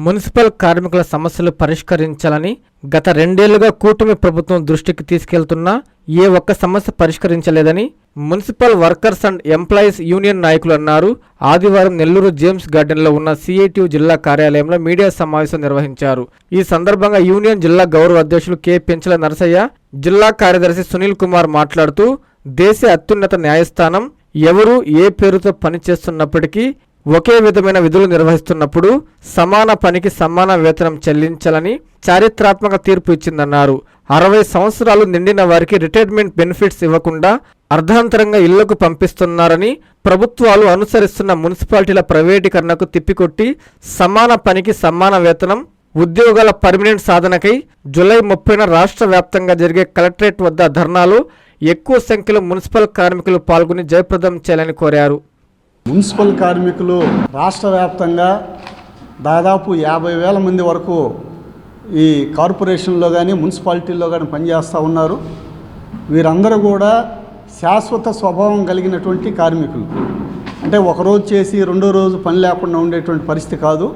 Municipal కార్మికుల సమస్యలు పరిష్కరించాలని గత 2 ఏళ్లుగా కూటమి ప్రభుత్వం దృష్టికి తీసుకెళ్తున్నా ఏ ఒక్క సమస్య పరిష్కరించలేదని municipal workers and employees union నాయకులు అన్నారు. ఆదివారం నెల్లూరు జేమ్స్ గార్డెన్లో ఉన్న సిఐటియు జిల్లా కార్యాలయంలో మీడియా సమావేశం నిర్వహించారు. ఈ సందర్భంగా యూనియన్ జిల్లా గౌరవ అధ్యక్షులు కె పెంచల నరసయ్య, జిల్లా కార్యదర్శి సునీల్ కుమార్ మాట్లాడుతూ దేశ అత్యున్నత న్యాయస్థానం ఎవరు ఏ పేరుతో పనిచేస్తున్నప్పటికీ ఒకే విధమైన విధులు నిర్వహిస్తున్నప్పుడు సమాన పనికి సమాన వేతనం చెల్లించాలని చారిత్రాత్మక తీర్పు ఇచ్చిందన్నారు. 60 సంవత్సరాలు నిండిన వారికి రిటైర్మెంట్ బెనిఫిట్స్ ఇవ్వకుండా అర్ధాంతరంగా ఇళ్లకు పంపిస్తున్నారని, ప్రభుత్వాలు అనుసరిస్తున్న మున్సిపాలిటీల ప్రైవేటీకరణకు తిప్పికొట్టి సమాన పనికి సమాన వేతనం, ఉద్యోగాల పర్మనెంట్ సాధనకై జూలై 30న రాష్ట్ర వ్యాప్తంగా జరిగే కలెక్టరేట్ వద్ద ధర్నాలు ఎక్కువ సంఖ్యలో మున్సిపల్ కార్మికులు పాల్గొని జయప్రదం చేయాలని కోరారు. మున్సిపల్ కార్మికులు రాష్ట్ర వ్యాప్తంగా దాదాపు 50,000 మంది వరకు ఈ కార్పొరేషన్లో కానీ మున్సిపాలిటీల్లో కానీ పనిచేస్తూ ఉన్నారు. వీరందరూ కూడా శాశ్వత స్వభావం కలిగినటువంటి కార్మికులు. అంటే ఒకరోజు చేసి రెండో రోజు పని లేకుండా ఉండేటువంటి పరిస్థితి కాదు.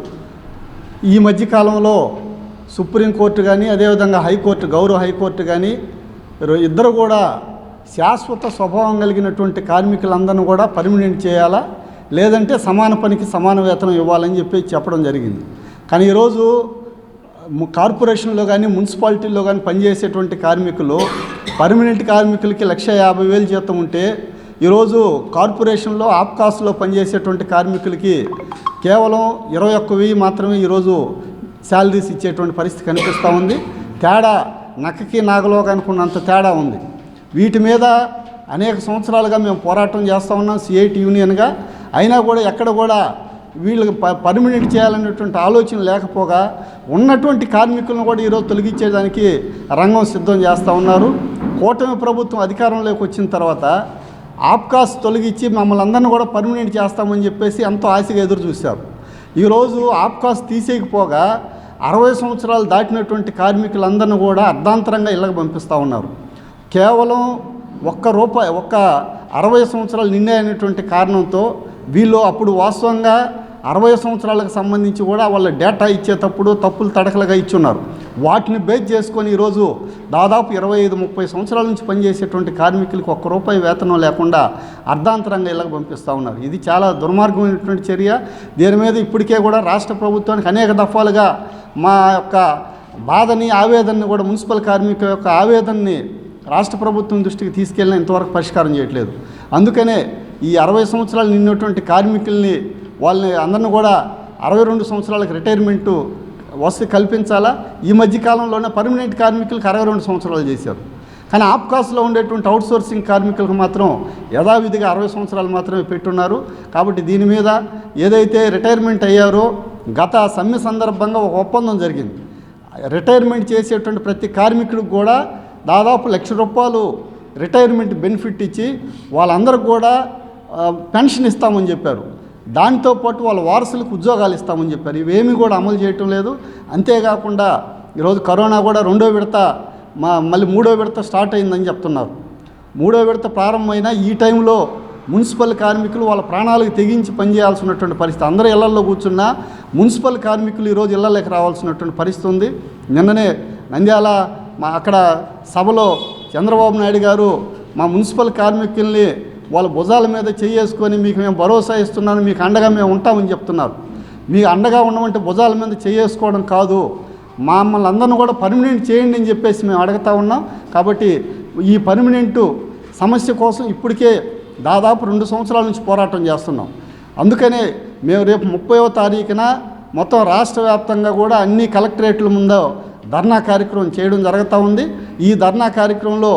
ఈ మధ్యకాలంలో సుప్రీంకోర్టు కానీ అదేవిధంగా హైకోర్టు, గౌరవ హైకోర్టు కానీ ఇద్దరు కూడా శాశ్వత స్వభావం కలిగినటువంటి కార్మికులందరినీ కూడా పర్మనెంట్ చేయాలా, లేదంటే సమాన పనికి సమాన వేతనం ఇవ్వాలని చెప్పడం జరిగింది. కానీ ఈరోజు కార్పొరేషన్లో కానీ మున్సిపాలిటీల్లో కానీ పనిచేసేటువంటి కార్మికులు పర్మనెంట్ కార్మికులకి 1,50,000 జీతం ఉంటే ఈరోజు కార్పొరేషన్లో ఆప్కాస్లో పనిచేసేటువంటి కార్మికులకి కేవలం 21,000 మాత్రమే ఈరోజు శాలరీస్ ఇచ్చేటువంటి పరిస్థితి కనిపిస్తూ ఉంది. తేడా నక్కకి నాగలో అనుకున్నంత తేడా ఉంది. వీటి మీద అనేక సంవత్సరాలుగా మేము పోరాటం చేస్తూ ఉన్నాం సిఐటి యూనియన్గా. అయినా కూడా ఎక్కడ కూడా వీళ్ళకి పర్మనెంట్ చేయాలనేటువంటి ఆలోచన లేకపోగా ఉన్నటువంటి కార్మికులను కూడా ఈరోజు తొలగించేదానికి రంగం సిద్ధం చేస్తూ ఉన్నారు. కూటమి ప్రభుత్వం అధికారంలోకి వచ్చిన తర్వాత ఆప్కాస్ తొలగించి మమ్మల్ని అందరినీ కూడా పర్మనెంట్ చేస్తామని చెప్పేసి ఎంతో ఆశగా ఎదురు చూశారు. ఈరోజు ఆప్కాస్ తీసేయకపోగా 60 సంవత్సరాలు దాటినటువంటి కార్మికులందరినీ కూడా అర్ధాంతరంగా ఇళ్ళకి పంపిస్తూ ఉన్నారు. కేవలం ఒక్క 60 సంవత్సరాలు నిండాయనేటువంటి కారణంతో వీళ్ళు అప్పుడు వాస్తవంగా 60 సంవత్సరాలకు సంబంధించి కూడా వాళ్ళ డేటా ఇచ్చేటప్పుడు తప్పులు తడకలుగా ఇచ్చున్నారు. వాటిని బేస్ చేసుకొని ఈరోజు దాదాపు 25-30 సంవత్సరాల నుంచి పనిచేసేటువంటి కార్మికులకు ₹1 వేతనం లేకుండా అర్ధాంతరంగా ఇళ్ళకి పంపిస్తూ ఉన్నారు. ఇది చాలా దుర్మార్గమైనటువంటి చర్య. దీని మీద ఇప్పటికే కూడా రాష్ట్ర ప్రభుత్వానికి అనేక దఫాలుగా మా యొక్క బాధని, ఆవేదనని కూడా మున్సిపల్ కార్మికుల యొక్క ఆవేదనని రాష్ట్ర ప్రభుత్వం దృష్టికి తీసుకెళ్ళిన ఇంతవరకు పరిష్కారం చేయట్లేదు. అందుకనే ఈ 60 సంవత్సరాలు నిన్నటువంటి కార్మికుల్ని వాళ్ళని అందరిని కూడా 62 సంవత్సరాలకు రిటైర్మెంటు వసతి కల్పించాలా. ఈ మధ్యకాలంలోనే పర్మనెంట్ కార్మికులకు 62 సంవత్సరాలు చేశారు. కానీ ఆప్కాస్లో ఉండేటువంటి అవుట్సోర్సింగ్ కార్మికులకు మాత్రం యథావిధిగా 60 సంవత్సరాలు మాత్రమే పెట్టున్నారు. కాబట్టి దీని మీద ఏదైతే రిటైర్మెంట్ అయ్యారో గత సమ్మె సందర్భంగా ఒక ఒప్పందం జరిగింది. రిటైర్మెంట్ చేసేటువంటి ప్రతి కార్మికుడికి కూడా దాదాపు ₹1,00,000 రిటైర్మెంట్ బెనిఫిట్ ఇచ్చి వాళ్ళందరికీ కూడా పెన్షన్ ఇస్తామని చెప్పారు. దాంతోపాటు వాళ్ళ వారసులకు ఉద్యోగాలు ఇస్తామని చెప్పారు. ఇవేమీ కూడా అమలు చేయటం లేదు. అంతేకాకుండా ఈరోజు కరోనా కూడా 2వ విడత మళ్ళీ 3వ విడత స్టార్ట్ అయిందని చెప్తున్నారు. 3వ విడత ప్రారంభమైన ఈ టైంలో మున్సిపల్ కార్మికులు వాళ్ళ ప్రాణాలకు తెగించి పనిచేయాల్సినటువంటి పరిస్థితి. అందరూ ఇళ్లల్లో కూర్చున్నా మున్సిపల్ కార్మికులు ఈరోజు ఇళ్లలోకి రావాల్సినటువంటి పరిస్థితి ఉంది. నిన్ననే నంద్యాల అక్కడ సభలో చంద్రబాబు నాయుడు గారు మా మున్సిపల్ కార్మికుల్ని వాళ్ళ భుజాల మీద చేసుకొని మీకు మేము భరోసా ఇస్తున్నాను, మీకు అండగా మేము ఉంటామని చెప్తున్నారు. మీ అండగా ఉండమంటే భుజాల మీద చేసుకోవడం కాదు, మమ్మల్ని అందరిని కూడా పర్మనెంట్ చేయండి అని చెప్పేసి మేము అడుగుతూ ఉన్నాం. కాబట్టి ఈ పర్మనెంటు సమస్య కోసం ఇప్పటికే దాదాపు 2 సంవత్సరాల నుంచి పోరాటం చేస్తున్నాం. అందుకనే మేము రేపు 30వ తారీఖున మొత్తం రాష్ట్ర వ్యాప్తంగా కూడా అన్ని కలెక్టరేట్ల ముందు ధర్నా కార్యక్రమం చేయడం జరుగుతూ ఉంది. ఈ ధర్నా కార్యక్రమంలో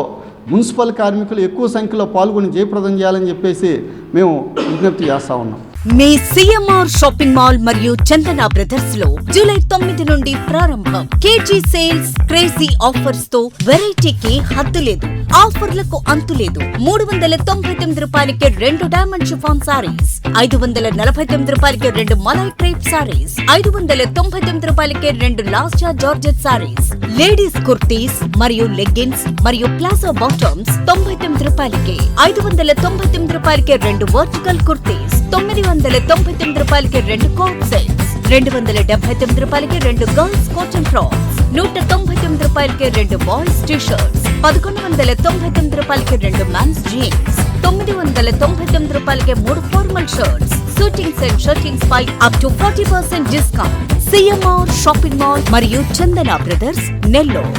మున్సిపల్ కార్మికులు ఎక్కువ సంఖ్యలో పాల్గొని జయప్రదం చేయాలని చెప్పేసి మేము విజ్ఞప్తి చేస్తూ ఉన్నాం. మీ సిఎంఆర్ షాపింగ్ మాల్ మరియు చందన బ్రదర్స్ లో జూలై 9 నుండి ప్రారంభం. కేజీ సేల్స్, క్రేజీ ఆఫర్స్ తో వెరైటీకి హద్దు లేదు, ఆఫర్లకు అంతు లేదు. ₹399కి 2 డైమండ్ షిఫాన్ సారీస్, ₹549కి 2 మలై క్రేప్ సారీస్, ₹599కి 2 లాస్టా జార్జెట్ సారీస్, లేడీస్ కుర్తీస్ మరియు లెగ్గిన్స్ మరియు ప్లాజో బాటమ్స్ ₹99కి, ₹599కి 2 వర్టికల్ కుర్తీస్, ₹999కి 2 కోట్ సెట్స్. 279 రూపాయలకి 2 గర్ల్స్ కాటన్ ఫ్రాక్స్, 199 రూపాయలకి 2 బాయ్స్ టీ షర్ట్స్, 1199 రూపాయలకి 2 మెన్స్ జీన్స్, 999 రూపాయలకి 3 formal shirts. Suitings and shirtings పై up to 40% discount. CMR shopping mall మరియు చందన బ్రదర్స్, నెల్లూరు.